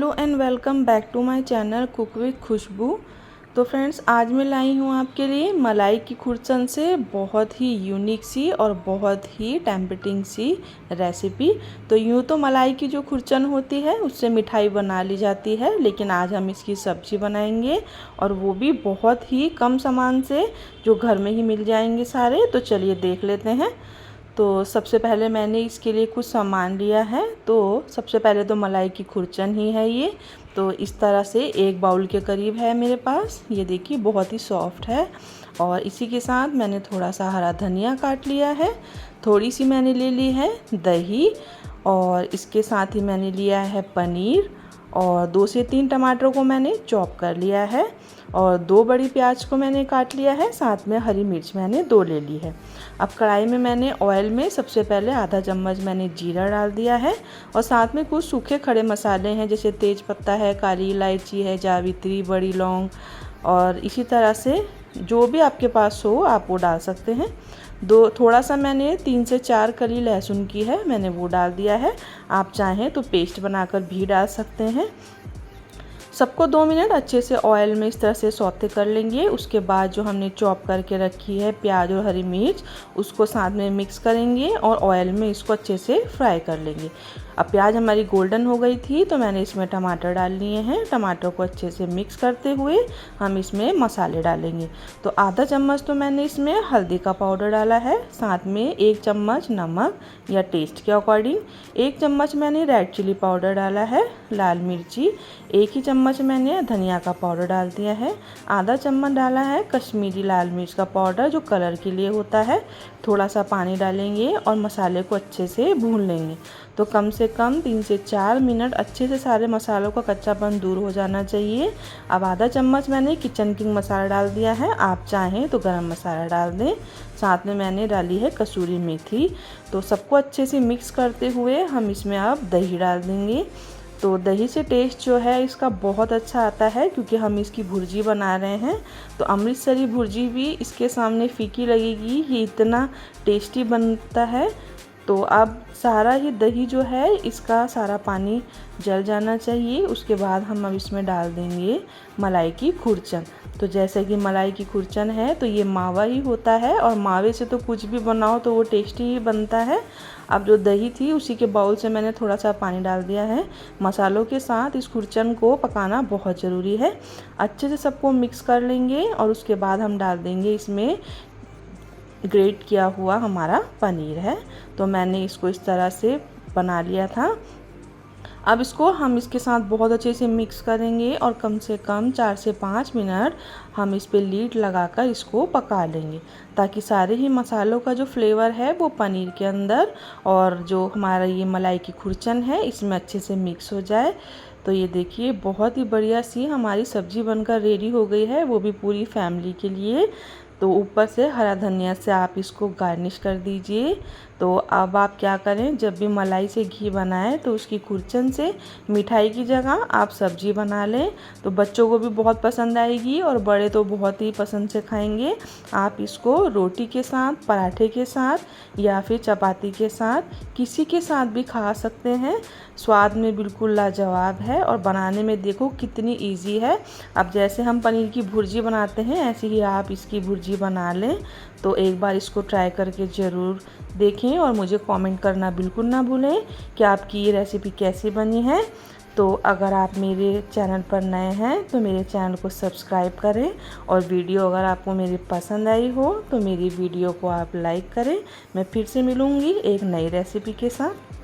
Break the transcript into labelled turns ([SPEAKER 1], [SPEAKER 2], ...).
[SPEAKER 1] Hello and welcome back to my channel cook with Khushboo. तो friends, आज मैं लाई हूँ आपके लिए मलाई की खुरचन से बहुत ही यूनिक सी और बहुत ही टेम्पटिंग सी रेसिपी। तो यूँ तो मलाई की जो खुरचन होती है उससे मिठाई बना ली जाती है, लेकिन आज हम इसकी सब्ज़ी बनाएंगे और वो भी बहुत ही कम सामान से, जो घर में ही मिल जाएंगे सारे। तो चलिए देख लेते हैं। तो सबसे पहले मैंने इसके लिए कुछ सामान लिया है। तो सबसे पहले तो मलाई की खुरचन ही है ये। तो इस तरह से 1 बाउल के करीब है मेरे पास। ये देखिए बहुत ही सॉफ्ट है। और इसी के साथ मैंने थोड़ा सा हरा धनिया काट लिया है। थोड़ी सी मैंने ले ली है दही, और इसके साथ ही मैंने लिया है पनीर, और 2 से 3 टमाटर को मैंने चॉप कर लिया है, और 2 बड़ी प्याज को मैंने काट लिया है। साथ में हरी मिर्च मैंने 2 ले ली है। अब कढ़ाई में मैंने ऑयल में सबसे पहले आधा चम्मच मैंने जीरा डाल दिया है, और साथ में कुछ सूखे खड़े मसाले हैं, जैसे तेज पत्ता है, काली इलायची है, जावित्री, बड़ी लौंग, और इसी तरह से जो भी आपके पास हो आप वो डाल सकते हैं। थोड़ा सा मैंने 3 से 4 कली लहसुन की है, मैंने वो डाल दिया है। आप चाहें तो पेस्ट बनाकर भी डाल सकते हैं। सबको 2 मिनट अच्छे से ऑयल में इस तरह से सौते कर लेंगे। उसके बाद जो हमने चॉप करके रखी है प्याज और हरी मिर्च, उसको साथ में मिक्स करेंगे और ऑयल में इसको अच्छे से फ्राई कर लेंगे। अब प्याज हमारी गोल्डन हो गई थी तो मैंने इसमें टमाटर डाल लिए हैं। टमाटर को अच्छे से मिक्स करते हुए हम इसमें मसाले डालेंगे। तो आधा चम्मच तो मैंने इसमें हल्दी का पाउडर डाला है, साथ में 1 चम्मच नमक या टेस्ट के अकॉर्डिंग, 1 चम्मच मैंने रेड चिली पाउडर डाला है, लाल मिर्ची 1 ही चम्मच मैंने धनिया का पाउडर डाल दिया है, आधा चम्मच डाला है कश्मीरी लाल मिर्च का पाउडर जो कलर के लिए होता है। थोड़ा सा पानी डालेंगे और मसाले को अच्छे से भून लेंगे। तो कम से कम 3 से 4 मिनट अच्छे से सारे मसालों का कच्चापन दूर हो जाना चाहिए। अब आधा चम्मच मैंने किचन किंग मसाला डाल दिया है, आप चाहें तो गरम मसाला डाल दें। साथ में मैंने डाली है कसूरी मेथी। तो सबको अच्छे से मिक्स करते हुए हम इसमें अब दही डाल देंगे। तो दही से टेस्ट जो है इसका बहुत अच्छा आता है, क्योंकि हम इसकी भुर्जी बना रहे हैं। तो अमृतसरी भुर्जी भी इसके सामने फीकी लगेगी, ये इतना टेस्टी बनता है। तो अब सारा ही दही जो है इसका सारा पानी जल जाना चाहिए। उसके बाद हम अब इसमें डाल देंगे मलाई की खुरचन। तो जैसे कि मलाई की खुरचन है तो ये मावा ही होता है, और मावे से तो कुछ भी बनाओ तो वो टेस्टी ही बनता है। अब जो दही थी उसी के बाउल से मैंने थोड़ा सा पानी डाल दिया है। मसालों के साथ इस खुरचन को पकाना बहुत ज़रूरी है। अच्छे से सबको मिक्स कर लेंगे और उसके बाद हम डाल देंगे इसमें ग्रेट किया हुआ हमारा पनीर है। तो मैंने इसको इस तरह से बना लिया था। अब इसको हम इसके साथ बहुत अच्छे से मिक्स करेंगे और कम से कम 4 से 5 मिनट हम इस पे लीड लगाकर इसको पका लेंगे, ताकि सारे ही मसालों का जो फ्लेवर है वो पनीर के अंदर और जो हमारा ये मलाई की खुरचन है इसमें अच्छे से मिक्स हो जाए। तो ये देखिए बहुत ही बढ़िया सी हमारी सब्ज़ी बनकर रेडी हो गई है, वो भी पूरी फैमिली के लिए। तो ऊपर से हरा धनिया से आप इसको गार्निश कर दीजिए। तो अब आप क्या करें, जब भी मलाई से घी बनाएं तो उसकी खुरचन से मिठाई की जगह आप सब्जी बना लें। तो बच्चों को भी बहुत पसंद आएगी और बड़े तो बहुत ही पसंद से खाएंगे। आप इसको रोटी के साथ, पराठे के साथ या फिर चपाती के साथ किसी के साथ भी खा सकते हैं। स्वाद में बिल्कुल लाजवाब है और बनाने में देखो कितनी इजी है। अब जैसे हम पनीर की भुर्जी बनाते हैं ऐसे ही आप इसकी भुर्जी बना लें। तो एक बार इसको ट्राई करके ज़रूर देखें और मुझे कमेंट करना बिल्कुल ना भूलें कि आपकी ये रेसिपी कैसी बनी है। तो अगर आप मेरे चैनल पर नए हैं तो मेरे चैनल को सब्सक्राइब करें, और वीडियो अगर आपको मेरी पसंद आई हो तो मेरी वीडियो को आप लाइक करें। मैं फिर से मिलूँगी एक नई रेसिपी के साथ।